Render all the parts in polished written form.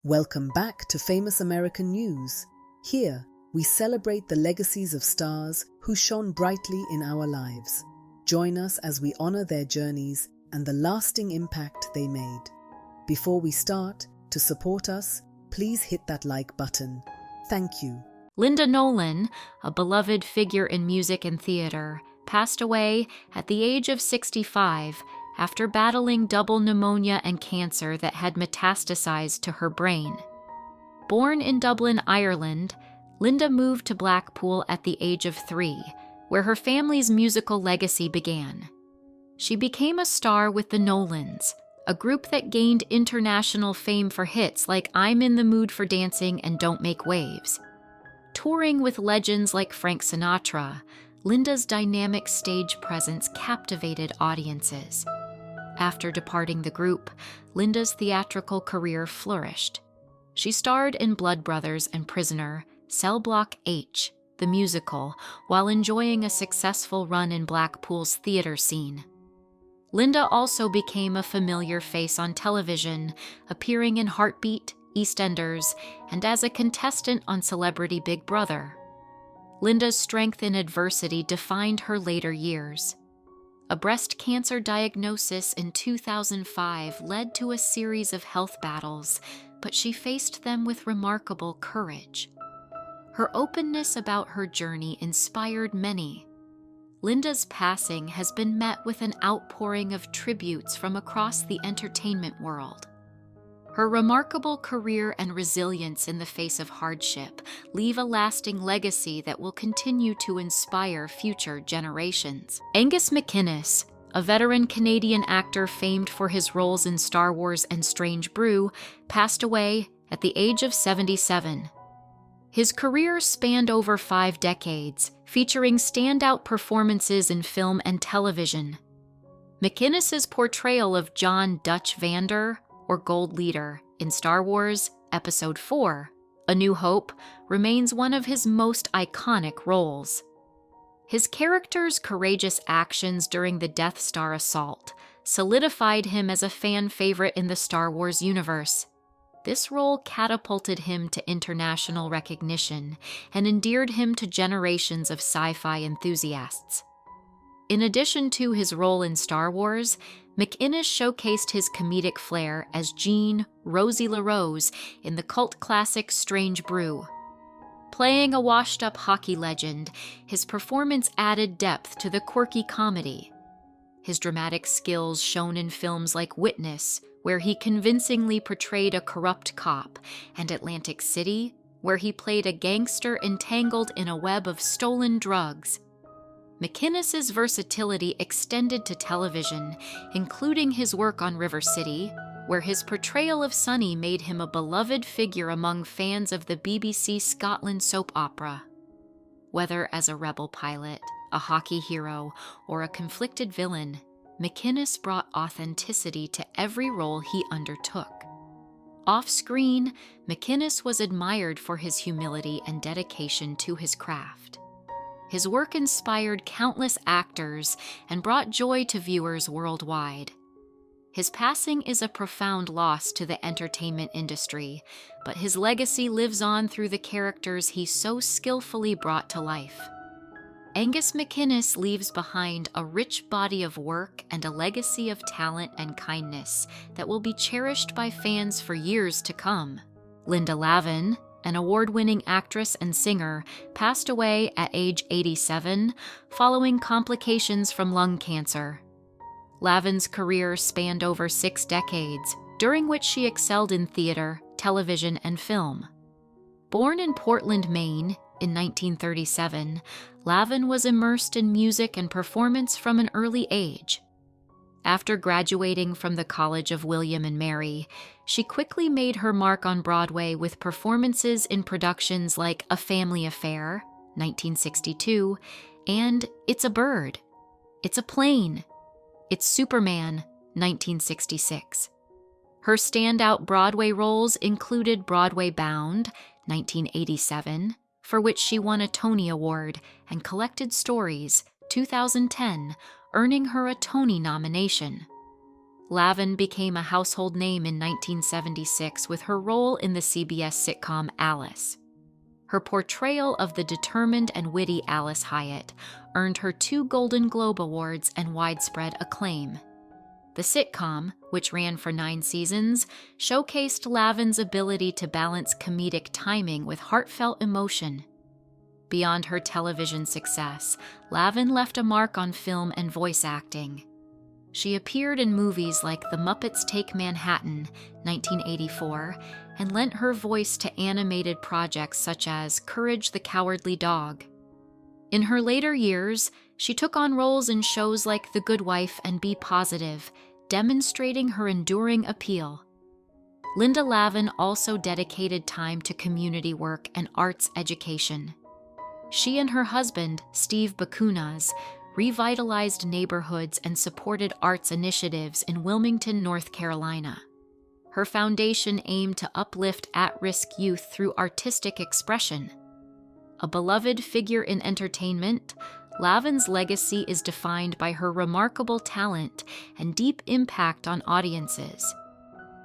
Welcome back to Famous American News. Here, we celebrate the legacies of stars who shone brightly in our lives. Join us as we honor their journeys and the lasting impact they made. Before we start, to support us, please hit that like button. Thank you. Linda Nolan, a beloved figure in music and theater, passed away at the age of 65 after battling double pneumonia and cancer that had metastasized to her brain. Born in Dublin, Ireland, Linda moved to Blackpool at the age of 3, where her family's musical legacy began. She became a star with the Nolans, a group that gained international fame for hits like I'm in the Mood for Dancing and Don't Make Waves. Touring with legends like Frank Sinatra, Linda's dynamic stage presence captivated audiences. After departing the group, Linda's theatrical career flourished. She starred in Blood Brothers and Prisoner, Cell Block H, the musical, while enjoying a successful run in Blackpool's theater scene. Linda also became a familiar face on television, appearing in Heartbeat, EastEnders, and as a contestant on Celebrity Big Brother. Linda's strength in adversity defined her later years. A breast cancer diagnosis in 2005 led to a series of health battles, but she faced them with remarkable courage. Her openness about her journey inspired many. Linda's passing has been met with an outpouring of tributes from across the entertainment world. Her remarkable career and resilience in the face of hardship leave a lasting legacy that will continue to inspire future generations. Angus MacInnes, a veteran Canadian actor famed for his roles in Star Wars and Strange Brew, passed away at the age of 77. His career spanned over 5 decades, featuring standout performances in film and television. MacInnes's portrayal of John Dutch Vander, or Gold Leader, in Star Wars Episode 4, A New Hope, remains one of his most iconic roles. His character's courageous actions during the Death Star assault solidified him as a fan favorite in the Star Wars universe. This role catapulted him to international recognition and endeared him to generations of sci-fi enthusiasts. In addition to his role in Star Wars, MacInnes showcased his comedic flair as Jean Rosie LaRose in the cult classic Strange Brew. Playing a washed-up hockey legend, his performance added depth to the quirky comedy. His dramatic skills shone in films like Witness, where he convincingly portrayed a corrupt cop, and Atlantic City, where he played a gangster entangled in a web of stolen drugs. MacInnes's versatility extended to television, including his work on River City, where his portrayal of Sonny made him a beloved figure among fans of the BBC Scotland soap opera. Whether as a rebel pilot, a hockey hero, or a conflicted villain, MacInnes brought authenticity to every role he undertook. Off-screen, MacInnes was admired for his humility and dedication to his craft. His work inspired countless actors and brought joy to viewers worldwide. His passing is a profound loss to the entertainment industry, but his legacy lives on through the characters he so skillfully brought to life. Angus MacInnes leaves behind a rich body of work and a legacy of talent and kindness that will be cherished by fans for years to come. Linda Lavin, an award-winning actress and singer, passed away at age 87 following complications from lung cancer. Lavin's career spanned over 6 decades, during which she excelled in theater, television, and film. Born in Portland, Maine, in 1937, Lavin was immersed in music and performance from an early age. After graduating from the College of William and Mary, she quickly made her mark on Broadway with performances in productions like A Family Affair, 1962, and It's a Bird, It's a Plane, It's Superman, 1966. Her standout Broadway roles included Broadway Bound, 1987, for which she won a Tony Award, and Collected Stories, 2010, earning her a Tony nomination. Lavin became a household name in 1976 with her role in the CBS sitcom Alice. Her portrayal of the determined and witty Alice Hyatt earned her 2 Golden Globe Awards and widespread acclaim. The sitcom, which ran for 9 seasons, showcased Lavin's ability to balance comedic timing with heartfelt emotion. Beyond her television success, Lavin left a mark on film and voice acting. She appeared in movies like The Muppets Take Manhattan, 1984, and lent her voice to animated projects such as Courage the Cowardly Dog. In her later years, she took on roles in shows like The Good Wife and Be Positive, demonstrating her enduring appeal. Linda Lavin also dedicated time to community work and arts education. She and her husband, Steve Bakunas, revitalized neighborhoods and supported arts initiatives in Wilmington, North Carolina. Her foundation aimed to uplift at-risk youth through artistic expression. A beloved figure in entertainment, Lavin's legacy is defined by her remarkable talent and deep impact on audiences.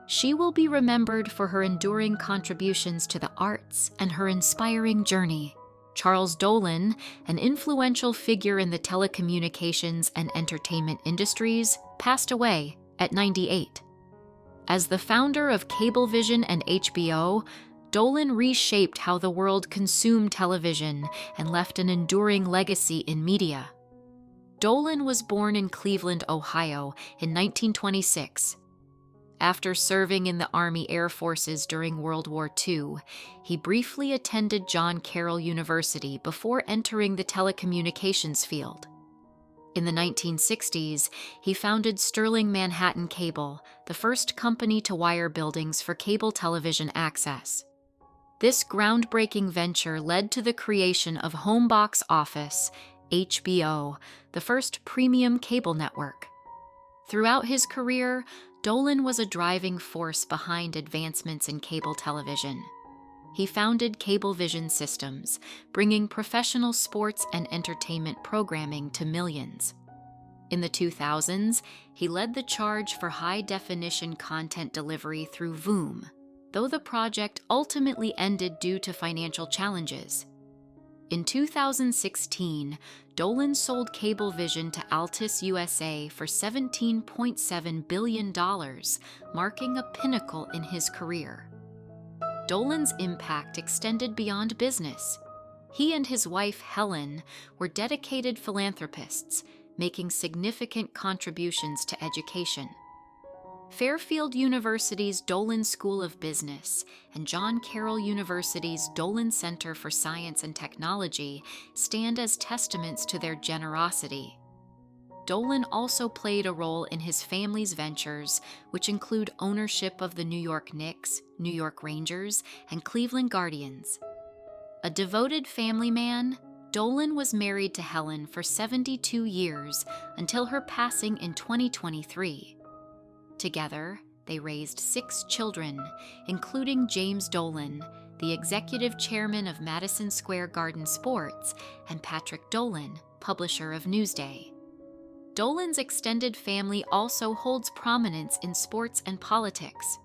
She will be remembered for her enduring contributions to the arts and her inspiring journey. Charles Dolan, an influential figure in the telecommunications and entertainment industries, passed away at 98. As the founder of Cablevision and HBO, Dolan reshaped how the world consumed television and left an enduring legacy in media. Dolan was born in Cleveland, Ohio, in 1926. After serving in the Army Air Forces during World War II, he briefly attended John Carroll University before entering the telecommunications field. In the 1960s, he founded Sterling Manhattan Cable, the first company to wire buildings for cable television access. This groundbreaking venture led to the creation of Homebox Office, HBO, the first premium cable network. Throughout his career, Dolan was a driving force behind advancements in cable television. He founded Cablevision Systems, bringing professional sports and entertainment programming to millions. In the 2000s, he led the charge for high-definition content delivery through Voom, though the project ultimately ended due to financial challenges. In 2016, Dolan sold Cablevision to Altus USA for $17.7 billion, marking a pinnacle in his career. Dolan's impact extended beyond business. He and his wife, Helen, were dedicated philanthropists, making significant contributions to education. Fairfield University's Dolan School of Business and John Carroll University's Dolan Center for Science and Technology stand as testaments to their generosity. Dolan also played a role in his family's ventures, which include ownership of the New York Knicks, New York Rangers, and Cleveland Guardians. A devoted family man, Dolan was married to Helen for 72 years until her passing in 2023. Together, they raised 6 children, including James Dolan, the executive chairman of Madison Square Garden Sports, and Patrick Dolan, publisher of Newsday. Dolan's extended family also holds prominence in sports and politics.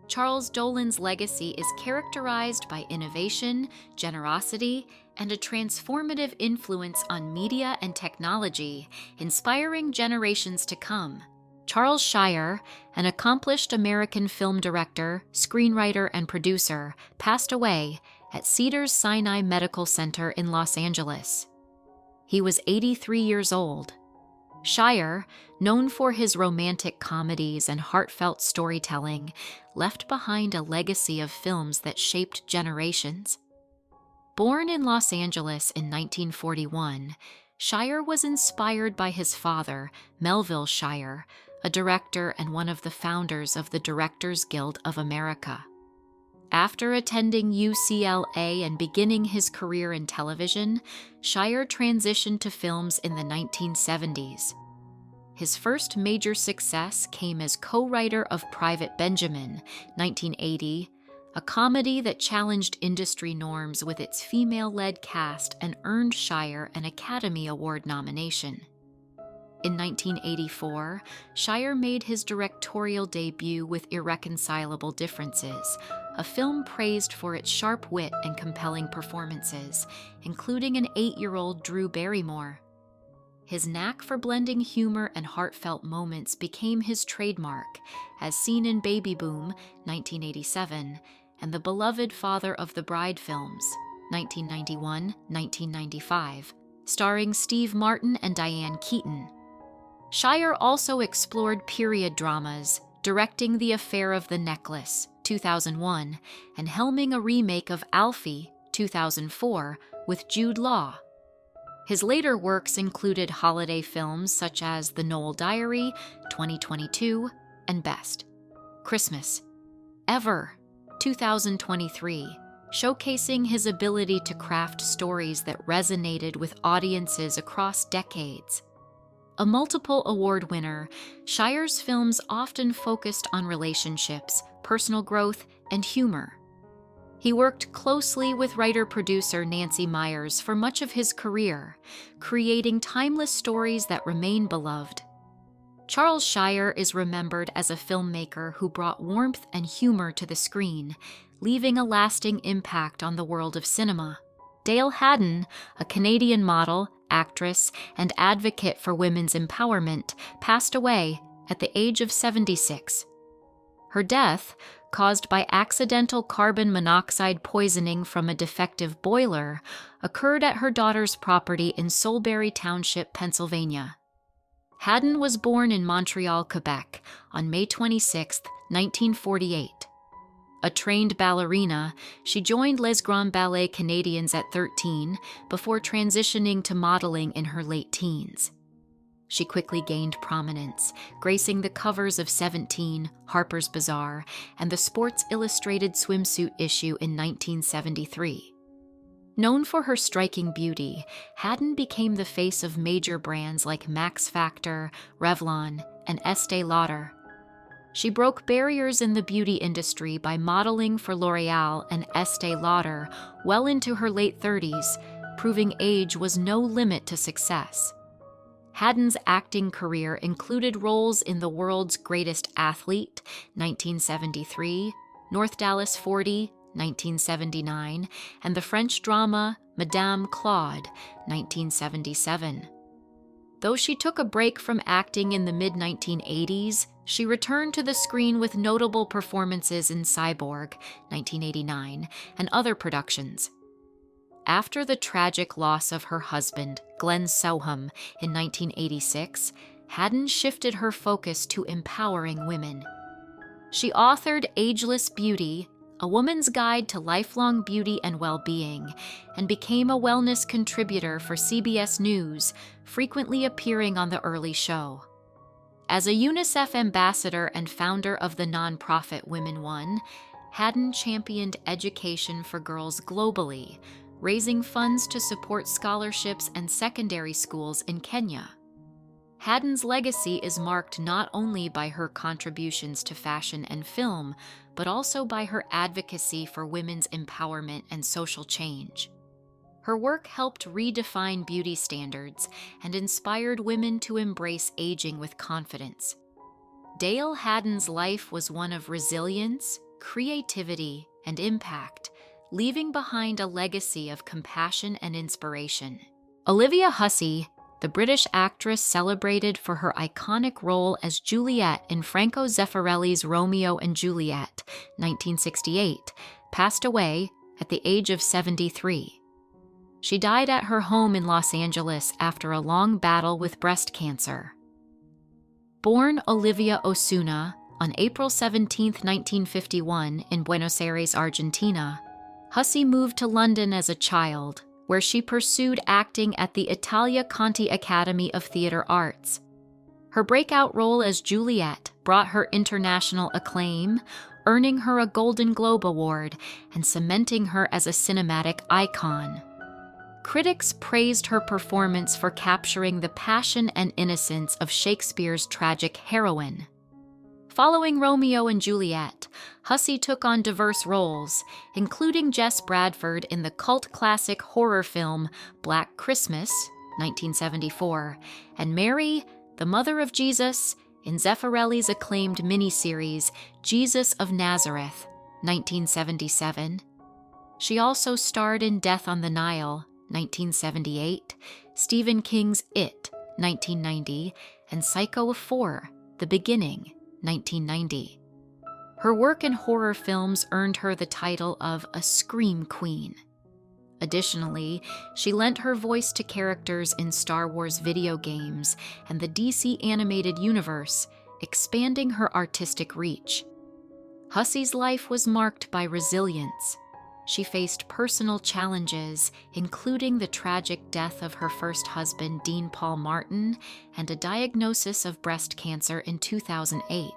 Charles Dolan's legacy is characterized by innovation, generosity, and a transformative influence on media and technology, inspiring generations to come. Charles Shire, an accomplished American film director, screenwriter, and producer, passed away at Cedars-Sinai Medical Center in Los Angeles. He was 83 years old. Shire, known for his romantic comedies and heartfelt storytelling, left behind a legacy of films that shaped generations. Born in Los Angeles in 1941, Shire was inspired by his father, Melville Shire, a director and one of the founders of the Directors Guild of America. After attending UCLA and beginning his career in television, Shire transitioned to films in the 1970s. His first major success came as co-writer of Private Benjamin, 1980, a comedy that challenged industry norms with its female-led cast and earned Shire an Academy Award nomination. In 1984, Shire made his directorial debut with Irreconcilable Differences, a film praised for its sharp wit and compelling performances, including an 8-year-old Drew Barrymore. His knack for blending humor and heartfelt moments became his trademark, as seen in Baby Boom, 1987, and the beloved Father of the Bride films, 1991-1995, starring Steve Martin and Diane Keaton. Shire also explored period dramas, directing The Affair of the Necklace, 2001, and helming a remake of Alfie, 2004, with Jude Law. His later works included holiday films such as The Noel Diary, 2022, and Best Christmas Ever, 2023, showcasing his ability to craft stories that resonated with audiences across decades. A multiple award winner, Shire's films often focused on relationships, personal growth, and humor. He worked closely with writer-producer Nancy Meyers for much of his career, creating timeless stories that remain beloved. Charles Shire is remembered as a filmmaker who brought warmth and humor to the screen, leaving a lasting impact on the world of cinema. Dale Haddon, a Canadian model, actress, and advocate for women's empowerment, passed away at the age of 76. Her death, caused by accidental carbon monoxide poisoning from a defective boiler, occurred at her daughter's property in Soulsbury Township, Pennsylvania. Haddon was born in Montreal, Quebec, on May 26, 1948. A trained ballerina, she joined Les Grands Ballets Canadiens at 13 before transitioning to modeling in her late teens. She quickly gained prominence, gracing the covers of 17, Harper's Bazaar, and the Sports Illustrated swimsuit issue in 1973. Known for her striking beauty, Haddon became the face of major brands like Max Factor, Revlon, and Estée Lauder. She broke barriers in the beauty industry by modeling for L'Oreal and Estée Lauder well into her late 30s, proving age was no limit to success. Haddon's acting career included roles in The World's Greatest Athlete, 1973, North Dallas 40, 1979, and the French drama Madame Claude, 1977. Though she took a break from acting in the mid-1980s, she returned to the screen with notable performances in Cyborg, 1989, and other productions. After the tragic loss of her husband, Glenn Soham, in 1986, Haddon shifted her focus to empowering women. She authored Ageless Beauty, A Woman's Guide to Lifelong Beauty and Well-Being, and became a wellness contributor for CBS News, frequently appearing on The Early Show. As a UNICEF ambassador and founder of the nonprofit Women One, Haddon championed education for girls globally, raising funds to support scholarships and secondary schools in Kenya. Haddon's legacy is marked not only by her contributions to fashion and film, but also by her advocacy for women's empowerment and social change. Her work helped redefine beauty standards and inspired women to embrace aging with confidence. Dale Haddon's life was one of resilience, creativity, and impact, leaving behind a legacy of compassion and inspiration. Olivia Hussey, the British actress celebrated for her iconic role as Juliet in Franco Zeffirelli's Romeo and Juliet, 1968, passed away at the age of 73. She died at her home in Los Angeles after a long battle with breast cancer. Born Olivia Osuna on April 17, 1951, in Buenos Aires, Argentina, Hussey moved to London as a child, where she pursued acting at the Italia Conti Academy of Theatre Arts. Her breakout role as Juliet brought her international acclaim, earning her a Golden Globe Award and cementing her as a cinematic icon. Critics praised her performance for capturing the passion and innocence of Shakespeare's tragic heroine. Following Romeo and Juliet, Hussey took on diverse roles, including Jess Bradford in the cult classic horror film Black Christmas, 1974, and Mary, the mother of Jesus in Zeffirelli's acclaimed miniseries Jesus of Nazareth, 1977. She also starred in Death on the Nile, 1978, Stephen King's It, 1990, and Psycho of 4, The Beginning, 1990. Her work in horror films earned her the title of a Scream Queen. Additionally, she lent her voice to characters in Star Wars video games and the DC animated universe, expanding her artistic reach. Hussey's life was marked by resilience. She faced personal challenges, including the tragic death of her first husband, Dean Paul Martin, and a diagnosis of breast cancer in 2008.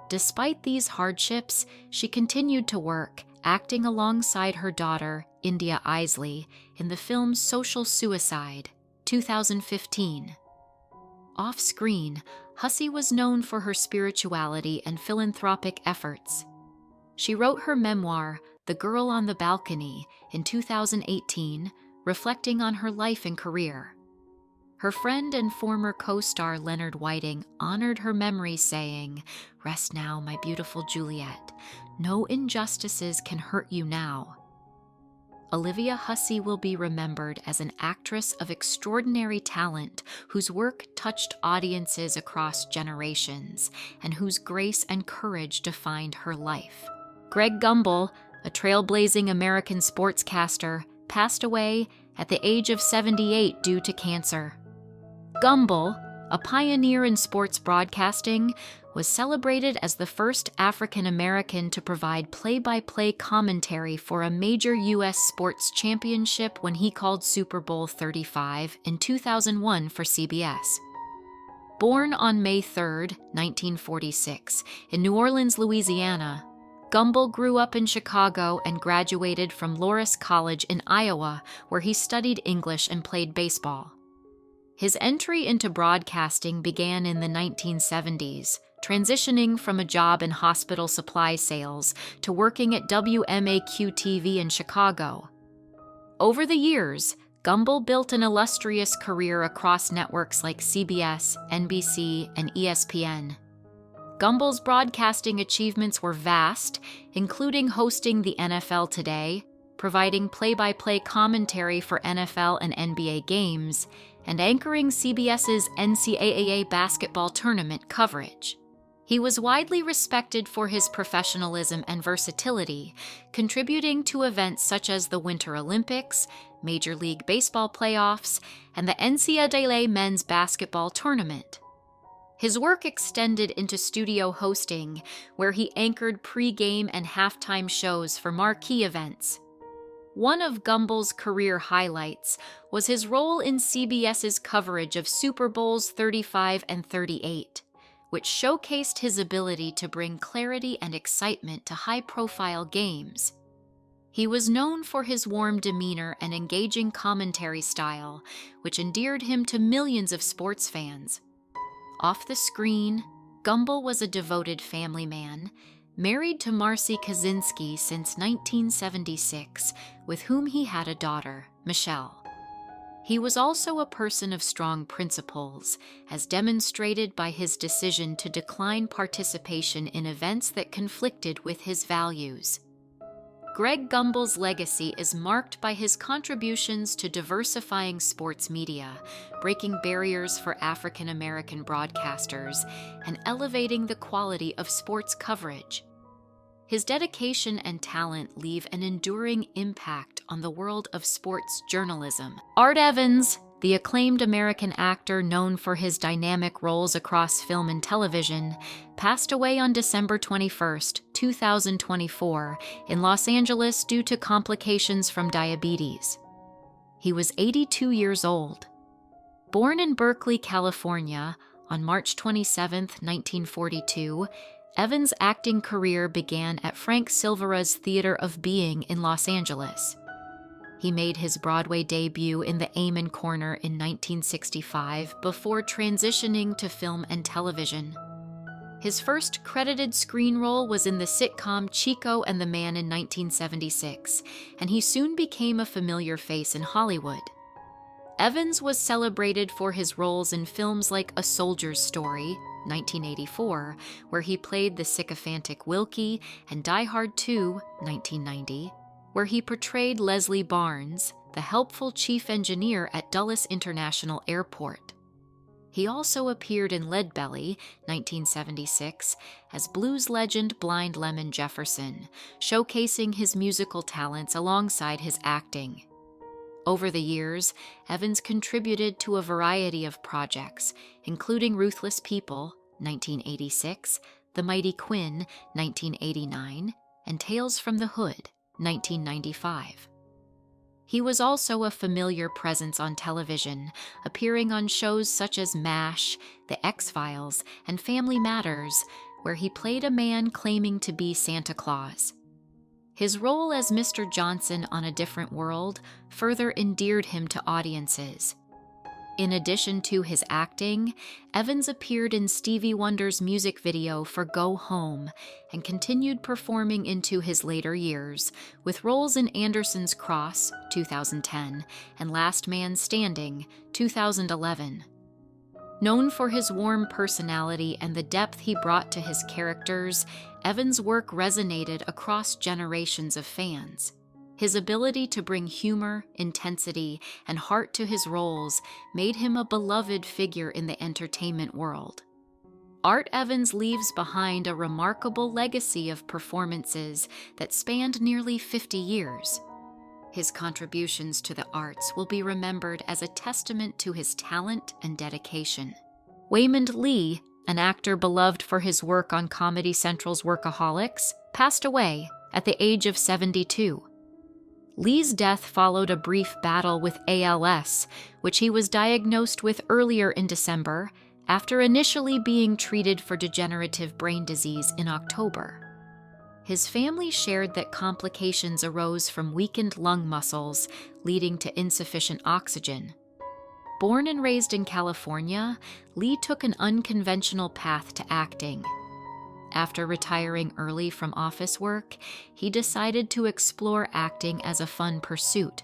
Despite these hardships, she continued to work, acting alongside her daughter, India Isley, in the film Social Suicide, 2015. Off-screen, Hussey was known for her spirituality and philanthropic efforts. She wrote her memoir, The Girl on the Balcony, in 2018, reflecting on her life and career. Her friend and former co-star Leonard Whiting honored her memory, saying, "Rest now, my beautiful Juliet. No injustices can hurt you now." Olivia Hussey will be remembered as an actress of extraordinary talent whose work touched audiences across generations and whose grace and courage defined her life. Greg Gumbel, a trailblazing American sportscaster, passed away at the age of 78 due to cancer. Gumbel, a pioneer in sports broadcasting, was celebrated as the first African American to provide play-by-play commentary for a major U.S. sports championship when he called Super Bowl 35 in 2001 for CBS. Born on May 3, 1946, in New Orleans, Louisiana, Gumbel grew up in Chicago and graduated from Loras College in Iowa, where he studied English and played baseball. His entry into broadcasting began in the 1970s, transitioning from a job in hospital supply sales to working at WMAQ-TV in Chicago. Over the years, Gumbel built an illustrious career across networks like CBS, NBC, and ESPN. Gumbel's broadcasting achievements were vast, including hosting the NFL Today, providing play-by-play commentary for NFL and NBA games, and anchoring CBS's NCAA basketball tournament coverage. He was widely respected for his professionalism and versatility, contributing to events such as the Winter Olympics, Major League Baseball playoffs, and the NCAA men's basketball tournament. His work extended into studio hosting, where he anchored pre-game and halftime shows for marquee events. One of Gumbel's career highlights was his role in CBS's coverage of Super Bowls 35 and 38, which showcased his ability to bring clarity and excitement to high-profile games. He was known for his warm demeanor and engaging commentary style, which endeared him to millions of sports fans. Off the screen, Gumbel was a devoted family man, married to Marcy Kaczynski since 1976, with whom he had a daughter, Michelle. He was also a person of strong principles, as demonstrated by his decision to decline participation in events that conflicted with his values. Greg Gumbel's legacy is marked by his contributions to diversifying sports media, breaking barriers for African American broadcasters, and elevating the quality of sports coverage. His dedication and talent leave an enduring impact on the world of sports journalism. Art Evans, the acclaimed American actor known for his dynamic roles across film and television, passed away on December 21, 2024, in Los Angeles due to complications from diabetes. He was 82 years old. Born in Berkeley, California, on March 27, 1942, Evans' acting career began at Frank Silvera's Theater of Being in Los Angeles. He made his Broadway debut in The Amen Corner in 1965 before transitioning to film and television. His first credited screen role was in the sitcom Chico and the Man in 1976, and he soon became a familiar face in Hollywood. Evans was celebrated for his roles in films like A Soldier's Story, 1984, where he played the sycophantic Wilkie, and Die Hard 2, 1990, where he portrayed Leslie Barnes, the helpful chief engineer at Dulles International Airport. He also appeared in Leadbelly, 1976, as blues legend Blind Lemon Jefferson, showcasing his musical talents alongside his acting. Over the years, Evans contributed to a variety of projects, including Ruthless People, 1986, The Mighty Quinn, 1989, and Tales from the Hood, 1995. He was also a familiar presence on television, appearing on shows such as MASH, The X-Files, and Family Matters, where he played a man claiming to be Santa Claus. His role as Mr. Johnson on A Different World further endeared him to audiences. In addition to his acting, Evans appeared in Stevie Wonder's music video for Go Home and continued performing into his later years, with roles in Anderson's Cross, 2010, and Last Man Standing, 2011. Known for his warm personality and the depth he brought to his characters, Evans' work resonated across generations of fans. His ability to bring humor, intensity, and heart to his roles made him a beloved figure in the entertainment world. Art Evans leaves behind a remarkable legacy of performances that spanned nearly 50 years. His contributions to the arts will be remembered as a testament to his talent and dedication. Waymond Lee, an actor beloved for his work on Comedy Central's Workaholics, passed away at the age of 72. Lee's death followed a brief battle with ALS, which he was diagnosed with earlier in December, after initially being treated for degenerative brain disease in October. His family shared that complications arose from weakened lung muscles, leading to insufficient oxygen. Born and raised in California, Lee took an unconventional path to acting. After retiring early from office work, he decided to explore acting as a fun pursuit.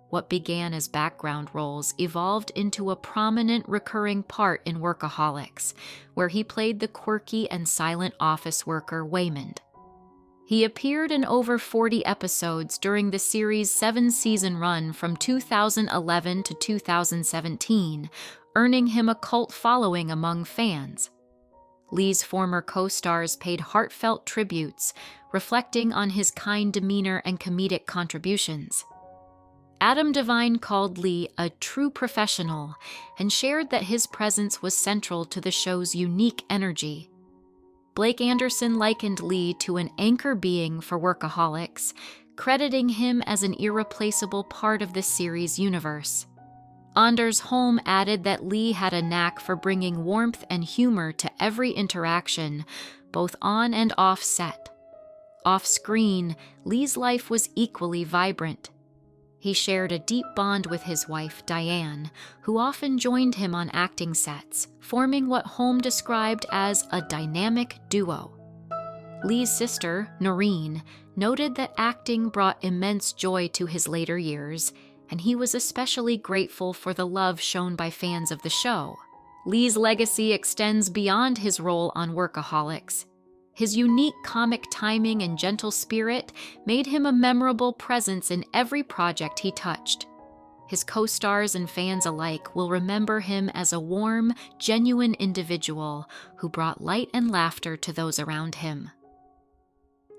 What began as background roles evolved into a prominent recurring part in Workaholics, where he played the quirky and silent office worker Waymond. He appeared in over 40 episodes during the series' 7-season run from 2011 to 2017, earning him a cult following among fans. Lee's former co-stars paid heartfelt tributes, reflecting on his kind demeanor and comedic contributions. Adam Devine called Lee a true professional and shared that his presence was central to the show's unique energy. Blake Anderson likened Lee to an anchor being for Workaholics, crediting him as an irreplaceable part of the series' universe. Anders Holm added that Lee had a knack for bringing warmth and humor to every interaction, both on and off set. Off-screen, Lee's life was equally vibrant. He shared a deep bond with his wife, Diane, who often joined him on acting sets, forming what Holm described as a dynamic duo. Lee's sister, Noreen, noted that acting brought immense joy to his later years, and he was especially grateful for the love shown by fans of the show. Lee's legacy extends beyond his role on Workaholics. His unique comic timing and gentle spirit made him a memorable presence in every project he touched. His co-stars and fans alike will remember him as a warm, genuine individual who brought light and laughter to those around him.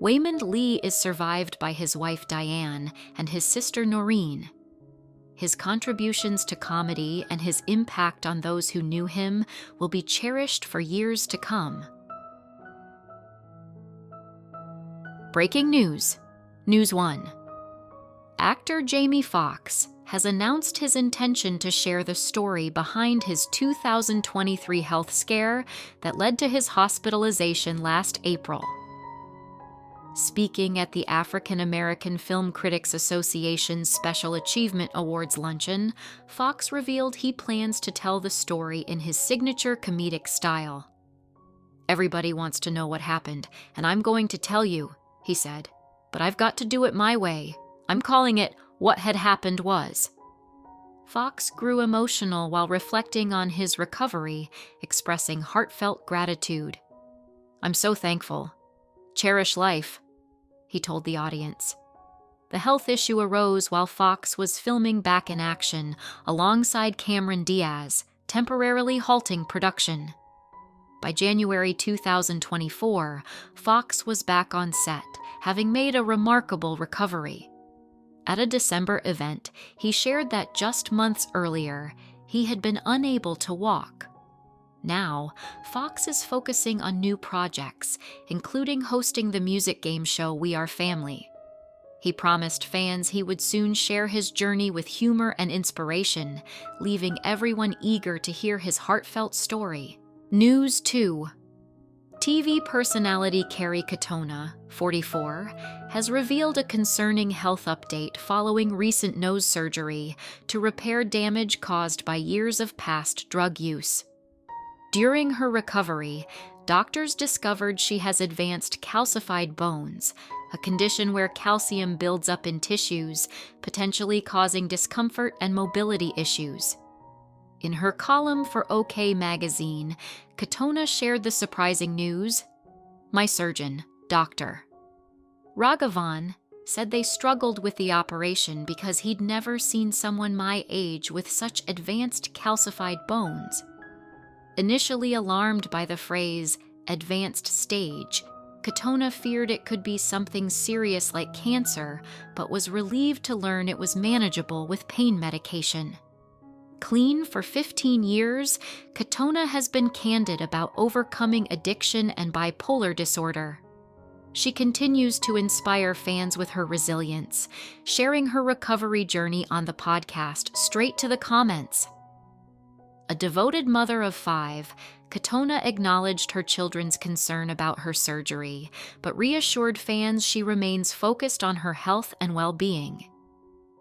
Waymond Lee is survived by his wife Diane and his sister Noreen. His contributions to comedy and his impact on those who knew him will be cherished for years to come. Breaking news. News 1. Actor Jamie Foxx has announced his intention to share the story behind his 2023 health scare that led to his hospitalization last April. Speaking at the African American Film Critics Association's Special Achievement Awards luncheon, Foxx revealed he plans to tell the story in his signature comedic style. "Everybody wants to know what happened, and I'm going to tell you," he said, "but I've got to do it my way. I'm calling it What Had Happened Was." Fox grew emotional while reflecting on his recovery, expressing heartfelt gratitude. "I'm so thankful. Cherish life," he told the audience. The health issue arose while Fox was filming Back in Action alongside Cameron Diaz, temporarily halting production. By January 2024, Fox was back on set, having made a remarkable recovery. At a December event, he shared that just months earlier, he had been unable to walk. Now, Fox is focusing on new projects, including hosting the music game show We Are Family. He promised fans he would soon share his journey with humor and inspiration, leaving everyone eager to hear his heartfelt story. News 2. TV personality Kerry Katona, 44, has revealed a concerning health update following recent nose surgery to repair damage caused by years of past drug use. During her recovery, doctors discovered she has advanced calcified bones, a condition where calcium builds up in tissues, potentially causing discomfort and mobility issues. In her column for OK magazine, Katona shared the surprising news. "My surgeon, Dr. Raghavan, said they struggled with the operation because he'd never seen someone my age with such advanced calcified bones. Initially alarmed by the phrase, advanced stage, Katona feared it could be something serious like cancer, but was relieved to learn it was manageable with pain medication. Clean for 15 years, Katona has been candid about overcoming addiction and bipolar disorder. She continues to inspire fans with her resilience, sharing her recovery journey on the podcast straight to the comments. A devoted mother of 5, Katona acknowledged her children's concern about her surgery, but reassured fans she remains focused on her health and well-being.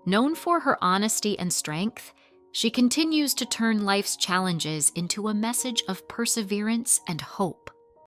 Known for her honesty and strength, she continues to turn life's challenges into a message of perseverance and hope.